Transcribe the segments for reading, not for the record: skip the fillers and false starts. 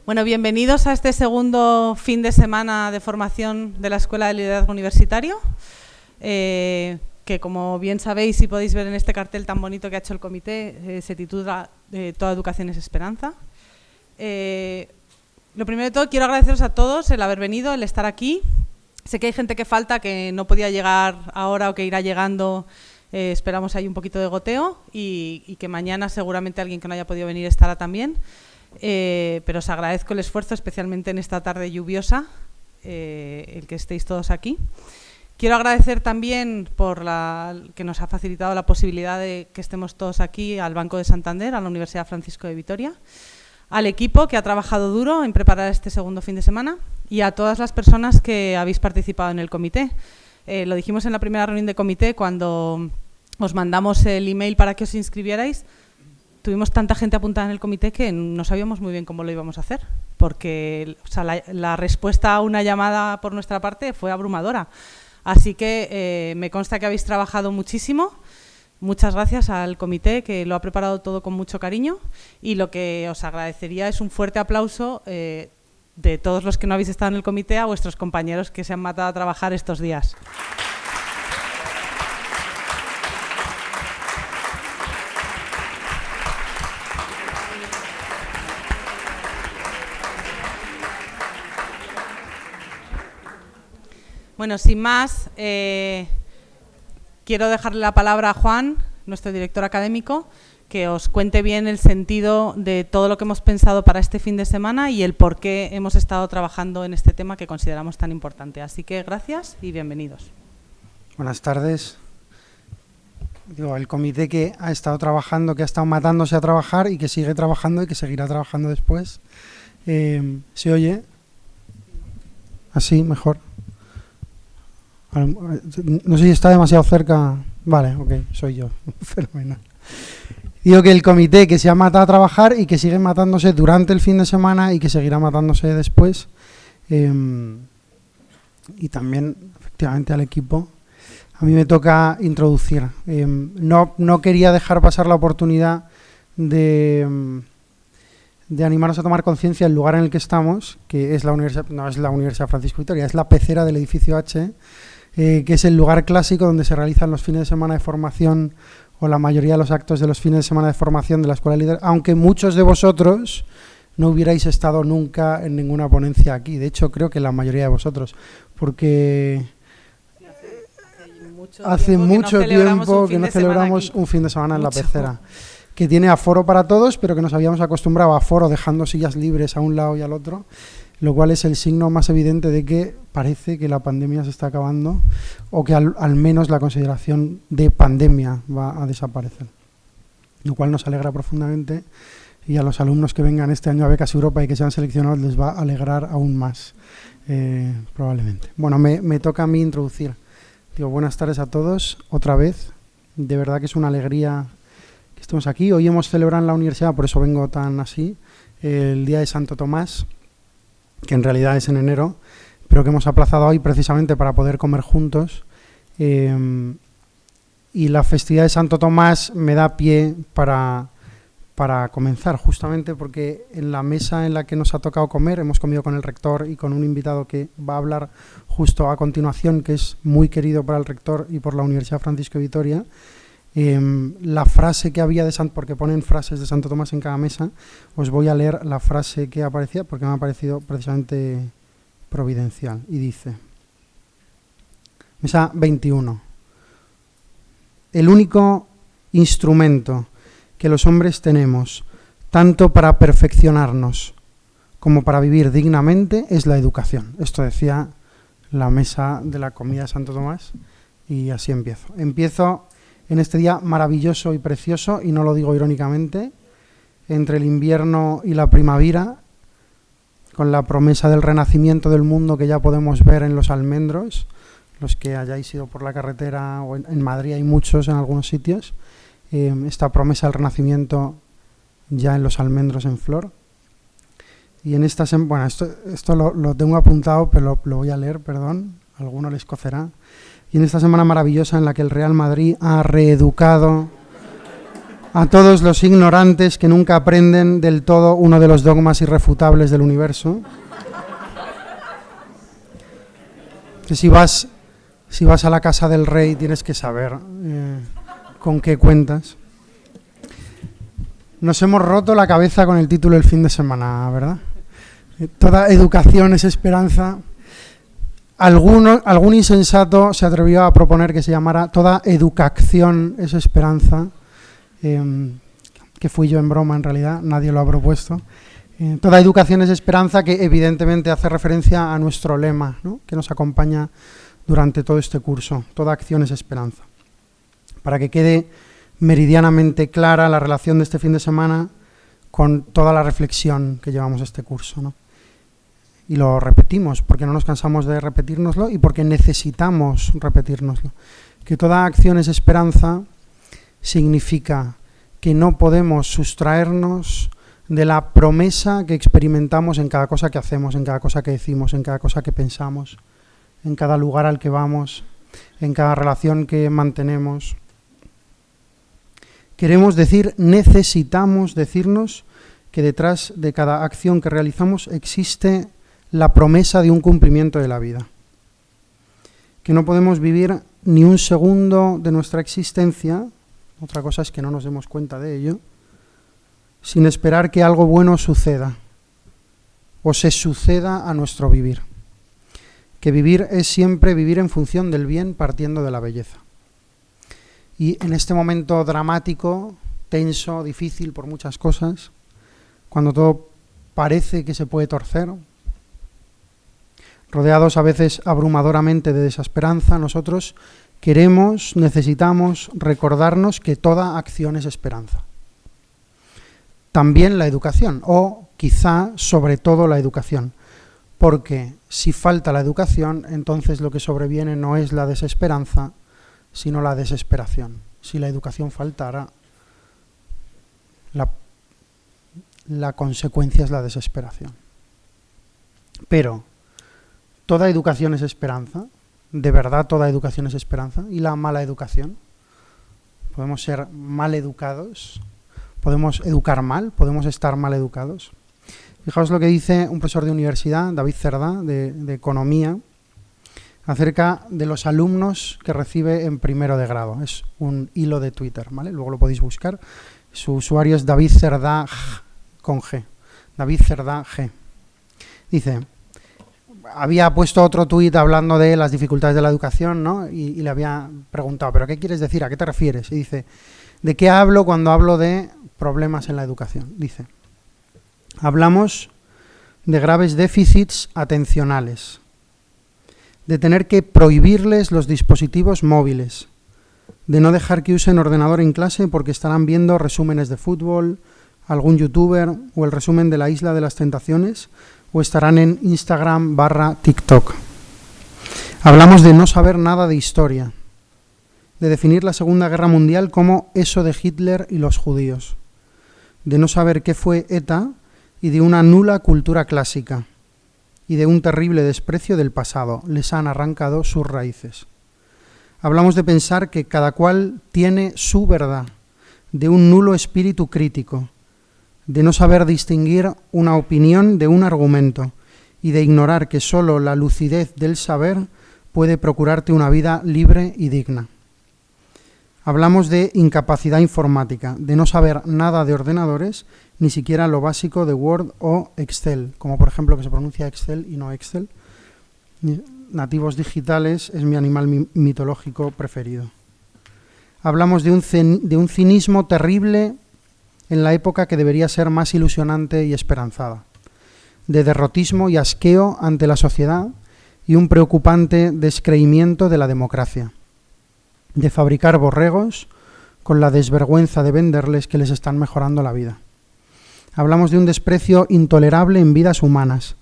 Bueno, bienvenidos a este segundo fin de semana de formación de la Escuela de Liderazgo Universitario, que como bien sabéis y podéis ver en este cartel tan bonito que ha hecho el comité, se titula Toda educación es esperanza. Lo primero de todo, quiero agradeceros a todos el haber venido, el estar aquí. Sé que hay gente que falta, que no podía llegar ahora o que irá llegando. Esperamos ahí un poquito de goteo y que mañana seguramente alguien que no haya podido venir estará también. Pero os agradezco el esfuerzo, especialmente en esta tarde lluviosa, el que estéis todos aquí. Quiero agradecer también por que nos ha facilitado la posibilidad de que estemos todos aquí al Banco de Santander, a la Universidad Francisco de Vitoria, al equipo que ha trabajado duro en preparar este segundo fin de semana y a todas las personas que habéis participado en el comité. Lo dijimos en la primera reunión de comité cuando os mandamos el email para que os inscribierais. Tuvimos tanta gente apuntada en el comité que no sabíamos muy bien cómo lo íbamos a hacer, porque la respuesta a una llamada por nuestra parte fue abrumadora. Así que me consta que habéis trabajado muchísimo. Muchas gracias al comité, que lo ha preparado todo con mucho cariño, y lo que os agradecería es un fuerte aplauso de todos los que no habéis estado en el comité a vuestros compañeros que se han matado a trabajar estos días. Bueno, sin más, quiero dejarle la palabra a Juan, nuestro director académico, que os cuente bien el sentido de todo lo que hemos pensado para este fin de semana y el por qué hemos estado trabajando en este tema que consideramos tan importante. Así que gracias y bienvenidos. Buenas tardes. El comité que ha estado trabajando, que ha estado matándose a trabajar y que sigue trabajando y que seguirá trabajando después. ¿Se oye? Así, mejor. No sé si está demasiado cerca. Vale, ok, soy yo. Fenomenal. Digo que el comité que se ha matado a trabajar y que sigue matándose durante el fin de semana y que seguirá matándose después. Y también, efectivamente, al equipo. A mí me toca introducir. No quería dejar pasar la oportunidad de animarnos a tomar conciencia del lugar en el que estamos, que es la Universidad, no es la Universidad Francisco de Vitoria, es la pecera del edificio H, que es el lugar clásico donde se realizan los fines de semana de formación o la mayoría de los actos de los fines de semana de formación de la Escuela de Liderazgo, aunque muchos de vosotros no hubierais estado nunca en ninguna ponencia aquí. De hecho, creo que la mayoría de vosotros, porque hace mucho tiempo que no celebramos un fin de semana en la pecera, que tiene aforo para todos, pero que nos habíamos acostumbrado a aforo dejando sillas libres a un lado y al otro, lo cual es el signo más evidente de que parece que la pandemia se está acabando o que al menos la consideración de pandemia va a desaparecer, lo cual nos alegra profundamente, y a los alumnos que vengan este año a Becas Europa y que sean seleccionados les va a alegrar aún más, probablemente. Bueno, me toca a mí introducir. Buenas tardes a todos, otra vez. De verdad que es una alegría que estemos aquí. Hoy hemos celebrado en la universidad, por eso vengo tan así, el Día de Santo Tomás, que en realidad es en enero, pero que hemos aplazado hoy precisamente para poder comer juntos. Y la festividad de Santo Tomás me da pie para comenzar, justamente porque en la mesa en la que nos ha tocado comer, hemos comido con el rector y con un invitado que va a hablar justo a continuación, que es muy querido para el rector y por la Universidad Francisco de Vitoria. La frase que había porque ponen frases de Santo Tomás en cada mesa, os voy a leer la frase que aparecía porque me ha parecido precisamente providencial, y dice: mesa 21. El único instrumento que los hombres tenemos, tanto para perfeccionarnos como para vivir dignamente, es la educación. Esto decía la mesa de la comida de Santo Tomás, y así empiezo. Empiezo en este día maravilloso y precioso, y no lo digo irónicamente, entre el invierno y la primavera, con la promesa del renacimiento del mundo que ya podemos ver en los almendros. Los que hayáis ido por la carretera, o en Madrid hay muchos en algunos sitios, esta promesa del renacimiento ya en los almendros en flor. Y en esta bueno, esto lo tengo apuntado, pero lo voy a leer, perdón, a alguno les cocerá. Y en esta semana maravillosa en la que el Real Madrid ha reeducado a todos los ignorantes que nunca aprenden del todo uno de los dogmas irrefutables del universo. Que si vas a la casa del rey tienes que saber con qué cuentas. Nos hemos roto la cabeza con el título el fin de semana, ¿verdad? Toda educación es esperanza. Algún insensato se atrevió a proponer que se llamara Toda educación es esperanza, que fui yo en broma en realidad, nadie lo ha propuesto. Toda educación es esperanza, que evidentemente hace referencia a nuestro lema, ¿no?, que nos acompaña durante todo este curso. Toda acción es esperanza. Para que quede meridianamente clara la relación de este fin de semana con toda la reflexión que llevamos este curso, ¿no? Y lo repetimos porque no nos cansamos de repetírnoslo y porque necesitamos repetírnoslo. Que toda acción es esperanza significa que no podemos sustraernos de la promesa que experimentamos en cada cosa que hacemos, en cada cosa que decimos, en cada cosa que pensamos, en cada lugar al que vamos, en cada relación que mantenemos. Queremos decir, necesitamos decirnos que detrás de cada acción que realizamos existe la promesa de un cumplimiento de la vida. Que no podemos vivir ni un segundo de nuestra existencia, otra cosa es que no nos demos cuenta de ello, sin esperar que algo bueno suceda o se suceda a nuestro vivir. Que vivir es siempre vivir en función del bien, partiendo de la belleza. Y en este momento dramático, tenso, difícil por muchas cosas, cuando todo parece que se puede torcer, rodeados a veces abrumadoramente de desesperanza, nosotros necesitamos recordarnos que toda acción es esperanza. También la educación, o quizá sobre todo la educación, porque si falta la educación, entonces lo que sobreviene no es la desesperanza, sino la desesperación. Si la educación faltara, la consecuencia es la desesperación. Pero, ¿toda educación es esperanza? ¿De verdad toda educación es esperanza? ¿Y la mala educación? ¿Podemos ser mal educados? ¿Podemos educar mal? ¿Podemos estar mal educados? Fijaos lo que dice un profesor de universidad, David Cerdá, de Economía, acerca de los alumnos que recibe en primero de grado. Es un hilo de Twitter, ¿vale? Luego lo podéis buscar. Su usuario es David Cerdá con G. David Cerdá G. Dice, había puesto otro tuit hablando de las dificultades de la educación, ¿no? Y le había preguntado, ¿pero qué quieres decir? ¿A qué te refieres? Y dice, ¿de qué hablo cuando hablo de problemas en la educación? Dice, hablamos de graves déficits atencionales, de tener que prohibirles los dispositivos móviles, de no dejar que usen ordenador en clase porque estarán viendo resúmenes de fútbol, algún youtuber o el resumen de la Isla de las Tentaciones, o estarán en Instagram/TikTok. Hablamos de no saber nada de historia, de definir la Segunda Guerra Mundial como eso de Hitler y los judíos, de no saber qué fue ETA y de una nula cultura clásica, y de un terrible desprecio del pasado. Les han arrancado sus raíces. Hablamos de pensar que cada cual tiene su verdad, de un nulo espíritu crítico, de no saber distinguir una opinión de un argumento y de ignorar que solo la lucidez del saber puede procurarte una vida libre y digna. Hablamos de incapacidad informática, de no saber nada de ordenadores, ni siquiera lo básico de Word o Excel, como por ejemplo que se pronuncia Excel y no Excel. Nativos digitales es mi animal mitológico preferido. Hablamos de un cinismo terrible en la época que debería ser más ilusionante y esperanzada, de derrotismo y asqueo ante la sociedad y un preocupante descreimiento de la democracia, de fabricar borregos con la desvergüenza de venderles que les están mejorando la vida. Hablamos de un desprecio intolerable en vidas humanas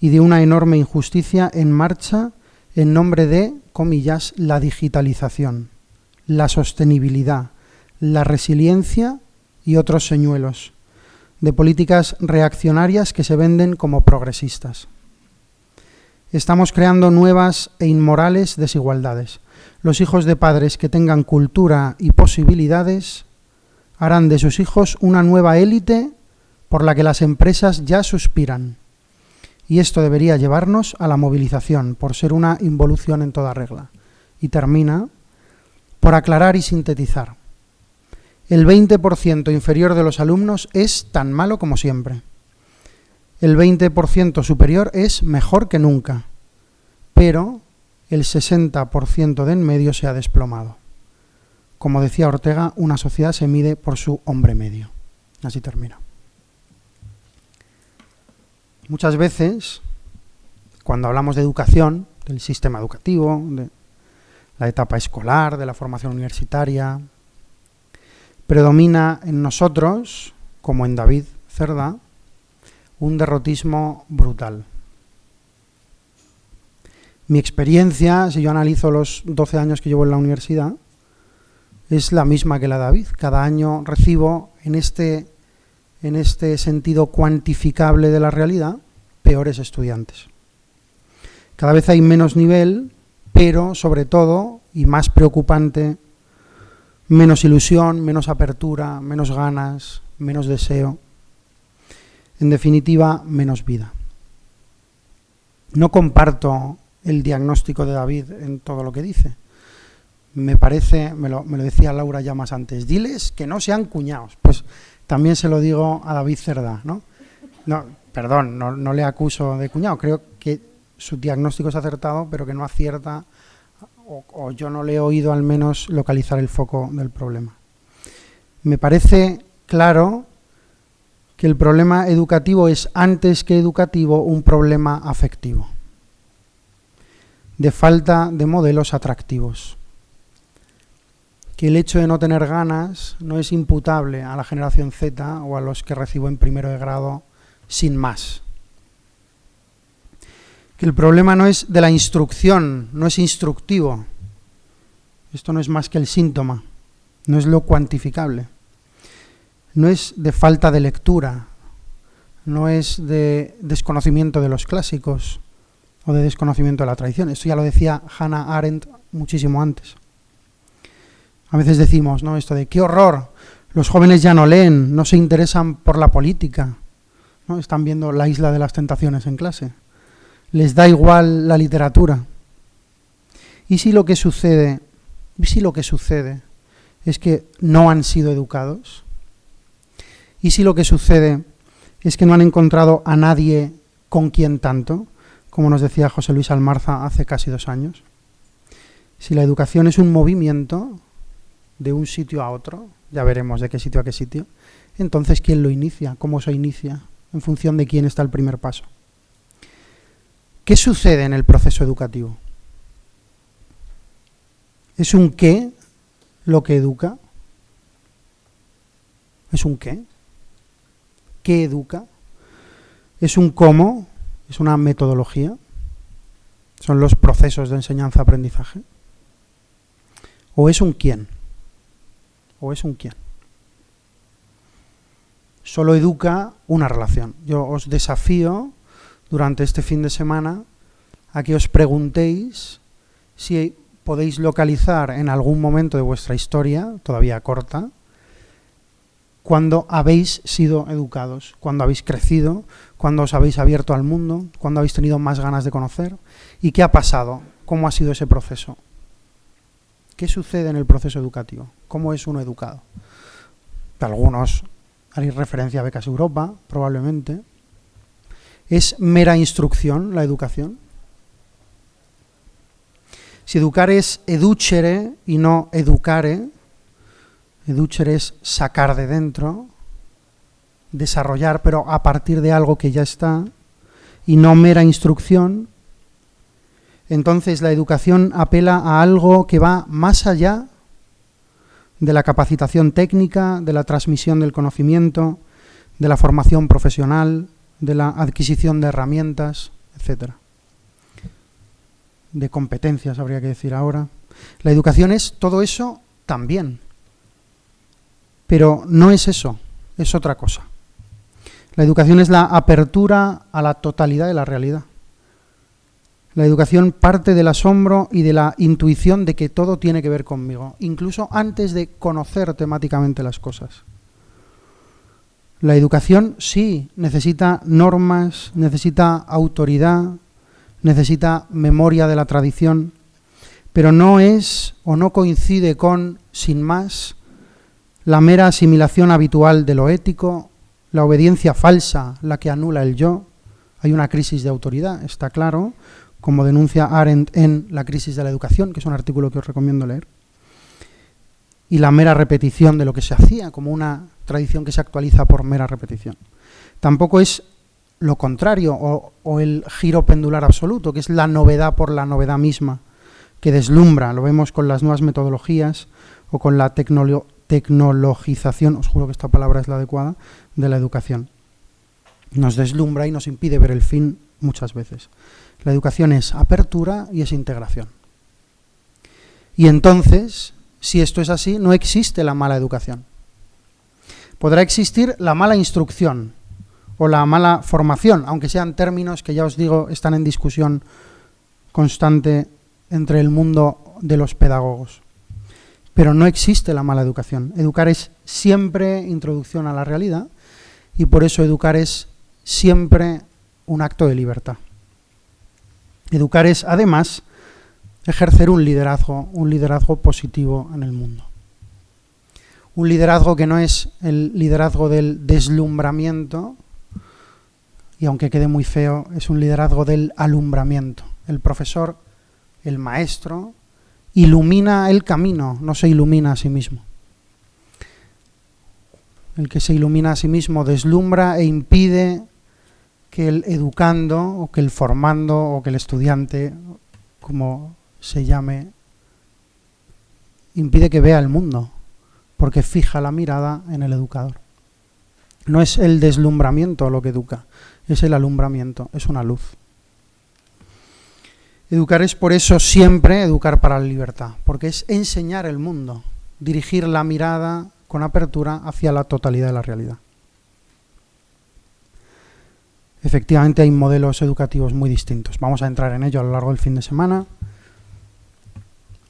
y de una enorme injusticia en marcha en nombre de, comillas, la digitalización, la sostenibilidad, la resiliencia y otros señuelos, de políticas reaccionarias que se venden como progresistas. Estamos creando nuevas e inmorales desigualdades. Los hijos de padres que tengan cultura y posibilidades harán de sus hijos una nueva élite por la que las empresas ya suspiran. Y esto debería llevarnos a la movilización, por ser una involución en toda regla. Y termina por aclarar y sintetizar. El 20% inferior de los alumnos es tan malo como siempre. El 20% superior es mejor que nunca. Pero el 60% de en medio se ha desplomado. Como decía Ortega, una sociedad se mide por su hombre medio. Así termina. Muchas veces, cuando hablamos de educación, del sistema educativo, de la etapa escolar, de la formación universitaria, predomina en nosotros, como en David Cerdá, un derrotismo brutal. Mi experiencia, si yo analizo los 12 años que llevo en la universidad, es la misma que la de David. Cada año recibo, en este sentido cuantificable de la realidad, peores estudiantes. Cada vez hay menos nivel, pero sobre todo, y más preocupante, menos ilusión, menos apertura, menos ganas, menos deseo. En definitiva, menos vida. No comparto el diagnóstico de David en todo lo que dice. Me parece, me lo decía Laura ya más antes, diles que no sean cuñados. Pues también se lo digo a David Cerdá, ¿no? No, perdón, no le acuso de cuñado, creo que su diagnóstico es acertado, pero que no acierta, o yo no le he oído al menos localizar el foco del problema. Me parece claro que el problema educativo es, antes que educativo, un problema afectivo, de falta de modelos atractivos. Que el hecho de no tener ganas no es imputable a la generación Z o a los que recibo en primero de grado sin más. Que el problema no es de la instrucción, no es instructivo. Esto no es más que el síntoma, no es lo cuantificable. No es de falta de lectura, no es de desconocimiento de los clásicos o de desconocimiento de la tradición. Esto ya lo decía Hannah Arendt muchísimo antes. A veces decimos, ¿no?, esto de qué horror, los jóvenes ya no leen, no se interesan por la política, ¿no? Están viendo La Isla de las Tentaciones en clase. Les da igual la literatura. ¿Y si lo que sucede es que no han sido educados? ¿Y si lo que sucede es que no han encontrado a nadie con quien tanto, como nos decía José Luis Almarza hace casi 2 años? Si la educación es un movimiento de un sitio a otro, ya veremos de qué sitio a qué sitio, entonces ¿quién lo inicia? ¿Cómo se inicia? En función de quién está el primer paso. ¿Qué sucede en el proceso educativo? ¿Es un qué lo que educa? ¿Es un qué? ¿Qué educa? ¿Es un cómo? ¿Es una metodología? ¿Son los procesos de enseñanza-aprendizaje? ¿O es un quién? ¿O es un quién? Solo educa una relación. Yo os desafío durante este fin de semana a que os preguntéis si podéis localizar en algún momento de vuestra historia, todavía corta, cuando habéis sido educados, cuando habéis crecido, cuando os habéis abierto al mundo, cuando habéis tenido más ganas de conocer, y qué ha pasado, cómo ha sido ese proceso. ¿Qué sucede en el proceso educativo? ¿Cómo es uno educado? Algunos haréis referencia a Becas Europa, probablemente. ¿Es mera instrucción la educación? Si educar es educere y no educare, educere es sacar de dentro, desarrollar, pero a partir de algo que ya está, y no mera instrucción, entonces la educación apela a algo que va más allá de la capacitación técnica, de la transmisión del conocimiento, de la formación profesional, de la adquisición de herramientas, etc. De competencias, habría que decir ahora. La educación es todo eso también, pero no es eso, es otra cosa. La educación es la apertura a la totalidad de la realidad. La educación parte del asombro y de la intuición de que todo tiene que ver conmigo, incluso antes de conocer temáticamente las cosas. La educación sí necesita normas, necesita autoridad, necesita memoria de la tradición, pero no es o no coincide con, sin más, la mera asimilación habitual de lo ético, la obediencia falsa, la que anula el yo. Hay una crisis de autoridad, está claro, como denuncia Arendt en La crisis de la educación, que es un artículo que os recomiendo leer. Y la mera repetición de lo que se hacía, como una tradición que se actualiza por mera repetición. Tampoco es lo contrario, o el giro pendular absoluto, que es la novedad por la novedad misma, que deslumbra, lo vemos con las nuevas metodologías o con la tecnologización, os juro que esta palabra es la adecuada, de la educación. Nos deslumbra y nos impide ver el fin muchas veces. La educación es apertura y es integración. Y entonces, si esto es así, no existe la mala educación. Podrá existir la mala instrucción o la mala formación, aunque sean términos que ya os digo están en discusión constante entre el mundo de los pedagogos. Pero no existe la mala educación. Educar es siempre introducción a la realidad y por eso educar es siempre un acto de libertad. Educar es, además, ejercer un liderazgo positivo en el mundo. Un liderazgo que no es el liderazgo del deslumbramiento, y aunque quede muy feo, es un liderazgo del alumbramiento. El profesor, el maestro, ilumina el camino, no se ilumina a sí mismo. El que se ilumina a sí mismo deslumbra e impide que el educando, o que el formando, o que el estudiante, como se llame, impide que vea el mundo, porque fija la mirada en el educador. No es el deslumbramiento lo que educa, es el alumbramiento, es una luz. Educar es por eso siempre educar para la libertad, porque es enseñar el mundo, dirigir la mirada con apertura hacia la totalidad de la realidad. Efectivamente hay modelos educativos muy distintos. Vamos a entrar en ello a lo largo del fin de semana.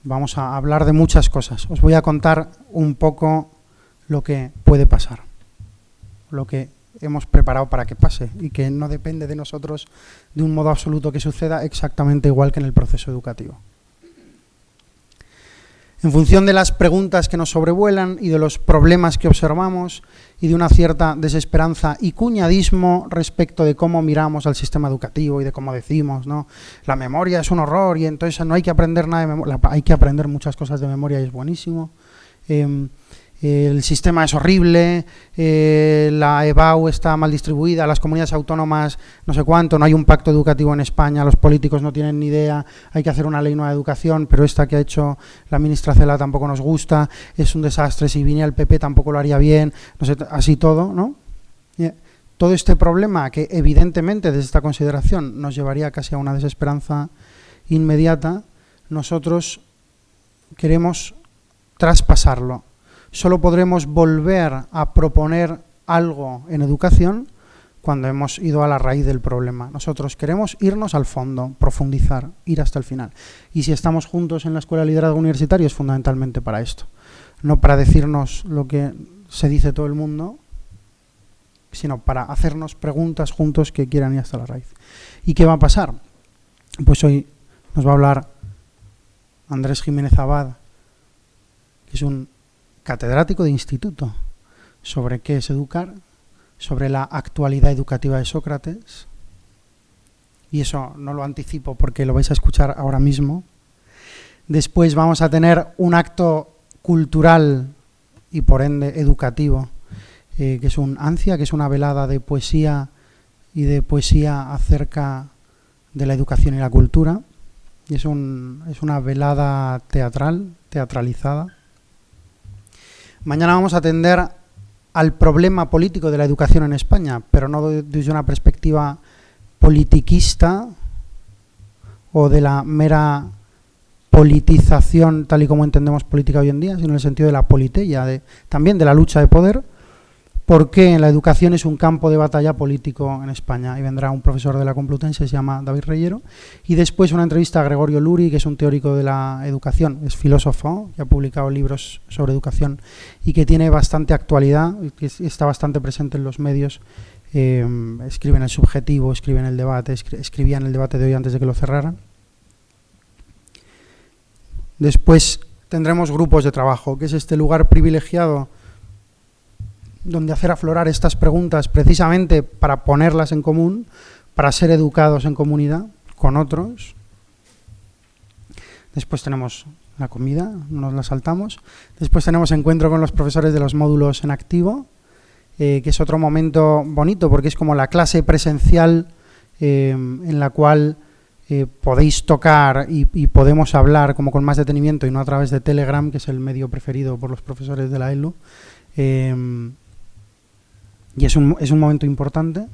Vamos a hablar de muchas cosas. Os voy a contar un poco lo que puede pasar, lo que hemos preparado para que pase y que no depende de nosotros de un modo absoluto que suceda exactamente igual que en el proceso educativo. En función de las preguntas que nos sobrevuelan y de los problemas que observamos y de una cierta desesperanza y cuñadismo respecto de cómo miramos al sistema educativo y de cómo decimos, ¿no? La memoria es un horror y entonces no hay que aprender nada de memoria. Hay que aprender muchas cosas de memoria y es buenísimo. El sistema es horrible, la EBAU está mal distribuida, las comunidades autónomas no sé cuánto, no hay un pacto educativo en España, los políticos no tienen ni idea, hay que hacer una ley nueva de educación, pero esta que ha hecho la ministra Cela tampoco nos gusta, es un desastre, si viniera el PP tampoco lo haría bien, no sé, así todo, ¿no? Todo este problema que evidentemente desde esta consideración nos llevaría casi a una desesperanza inmediata, nosotros queremos traspasarlo. Solo podremos volver a proponer algo en educación cuando hemos ido a la raíz del problema. Nosotros queremos irnos al fondo, profundizar, ir hasta el final. Y si estamos juntos en la Escuela de Liderazgo Universitario es fundamentalmente para esto. No para decirnos lo que se dice todo el mundo, sino para hacernos preguntas juntos que quieran ir hasta la raíz. ¿Y qué va a pasar? Pues hoy nos va a hablar Andrés Jiménez Abad, que es un catedrático de instituto, sobre qué es educar, sobre la actualidad educativa de Sócrates, y eso no lo anticipo porque lo vais a escuchar ahora mismo. Después vamos a tener un acto cultural y por ende educativo, que es un ANCIA, que es una velada de poesía y de poesía acerca de la educación y la cultura, y es una velada teatralizada. Mañana vamos a atender al problema político de la educación en España, pero no desde una perspectiva politiquista o de la mera politización tal y como entendemos política hoy en día, sino en el sentido de la politeia, también de la lucha de poder, por qué la educación es un campo de batalla político en España. Y vendrá un profesor de la Complutense, se llama David Reyero. Y después una entrevista a Gregorio Luri, que es un teórico de la educación, es filósofo, que ha publicado libros sobre educación y que tiene bastante actualidad, que está bastante presente en los medios. Escribe en El Subjetivo, escribe en El Debate, escribía en El Debate de hoy antes de que lo cerraran. Después tendremos grupos de trabajo, que es este lugar privilegiado donde hacer aflorar estas preguntas precisamente para ponerlas en común, para ser educados en comunidad con otros. Después tenemos la comida, no nos la saltamos. Después tenemos encuentro con los profesores de los módulos en activo, que es otro momento bonito porque es como la clase presencial en la cual podéis tocar y podemos hablar como con más detenimiento y no a través de Telegram, que es el medio preferido por los profesores de la ELU. Y es un momento importante.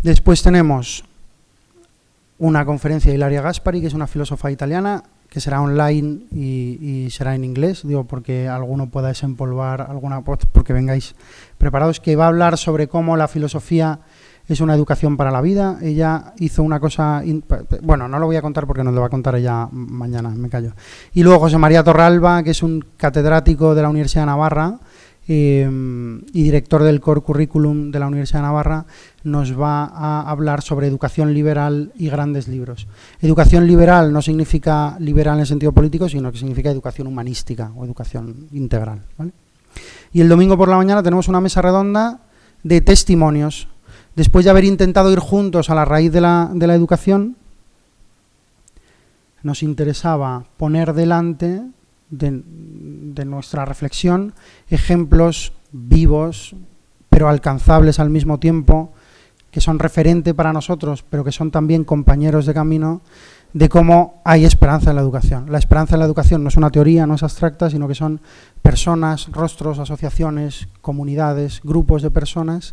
Después tenemos una conferencia de Ilaria Gaspari, que es una filósofa italiana, que será online y será en inglés, digo, porque alguno pueda desempolvar alguna, porque vengáis preparados, que va a hablar sobre cómo la filosofía es una educación para la vida. Ella hizo una cosa, bueno, no lo voy a contar porque nos lo va a contar ella mañana, me callo. Y luego José María Torralba, que es un catedrático de la Universidad de Navarra, y director del Core Curriculum de la Universidad de Navarra, nos va a hablar sobre educación liberal y grandes libros. Educación liberal no significa liberal en el sentido político, sino que significa educación humanística o educación integral, ¿vale? Y el domingo por la mañana tenemos una mesa redonda de testimonios. Después de haber intentado ir juntos a la raíz de la educación, nos interesaba poner delante de nuestra reflexión ejemplos vivos, pero alcanzables al mismo tiempo, que son referente para nosotros, pero que son también compañeros de camino, de cómo hay esperanza en la educación. La esperanza en la educación no es una teoría, no es abstracta, sino que son personas, rostros, asociaciones, comunidades, grupos de personas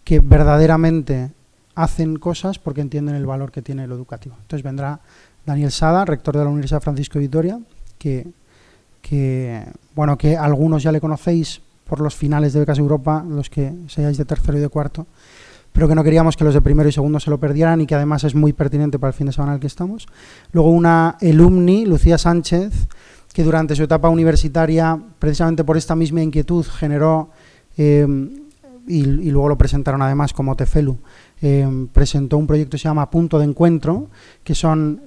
que verdaderamente hacen cosas porque entienden el valor que tiene lo educativo. Entonces vendrá Daniel Sada, rector de la Universidad Francisco de Vitoria, que algunos ya le conocéis por los finales de Becas Europa, los que seáis de tercero y de cuarto, pero que no queríamos que los de primero y segundo se lo perdieran y que además es muy pertinente para el fin de semana en el que estamos. Luego una alumni, Lucía Sánchez, que durante su etapa universitaria, precisamente por esta misma inquietud, generó, y luego lo presentaron además como Tefelu, presentó un proyecto que se llama Punto de Encuentro, que son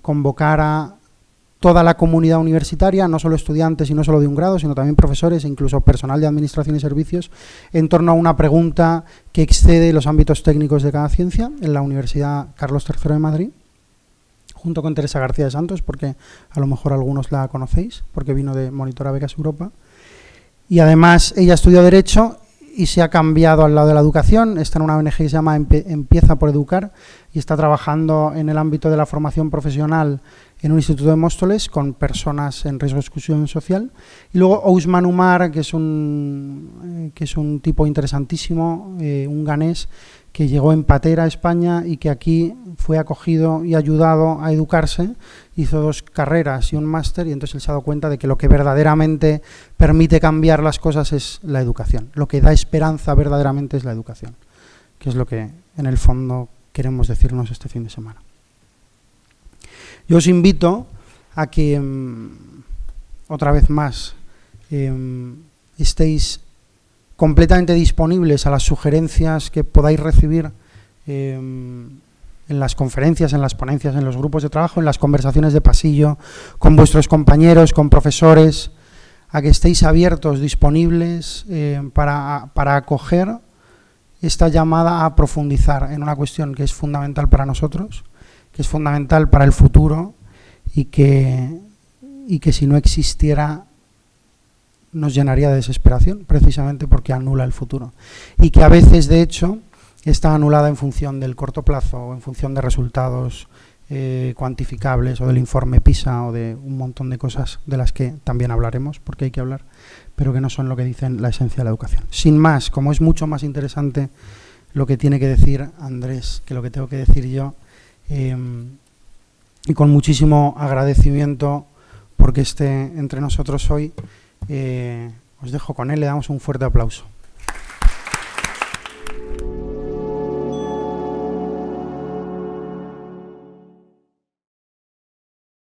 convocar a toda la comunidad universitaria, no solo estudiantes y no solo de un grado, sino también profesores e incluso personal de administración y servicios, en torno a una pregunta que excede los ámbitos técnicos de cada ciencia en la Universidad Carlos III de Madrid, junto con Teresa García de Santos, porque a lo mejor algunos la conocéis, porque vino de monitora Becas Europa. Y además ella estudió Derecho y se ha cambiado al lado de la educación, está en una ONG que se llama Empieza por Educar y está trabajando en el ámbito de la formación profesional en un instituto de Móstoles con personas en riesgo de exclusión social. Y luego Ousmane Umar, que es un tipo interesantísimo, un ganés, que llegó en patera a España y que aquí fue acogido y ayudado a educarse, hizo 2 carreras y un máster, y entonces él se ha dado cuenta de que lo que verdaderamente permite cambiar las cosas es la educación. Lo que da esperanza verdaderamente es la educación, que es lo que en el fondo queremos decirnos este fin de semana. Yo os invito a que, otra vez más, estéis completamente disponibles a las sugerencias que podáis recibir en las conferencias, en las ponencias, en los grupos de trabajo, en las conversaciones de pasillo, con vuestros compañeros, con profesores, a que estéis abiertos, disponibles para acoger esta llamada a profundizar en una cuestión que es fundamental para nosotros, que es fundamental para el futuro y que si no existiera nos llenaría de desesperación, precisamente porque anula el futuro. Y que a veces, de hecho, está anulada en función del corto plazo o en función de resultados cuantificables o del informe PISA o de un montón de cosas de las que también hablaremos, porque hay que hablar, pero que no son lo que dicen la esencia de la educación. Sin más, como es mucho más interesante lo que tiene que decir Andrés que lo que tengo que decir yo, y con muchísimo agradecimiento porque esté entre nosotros hoy, Os dejo con él, le damos un fuerte aplauso.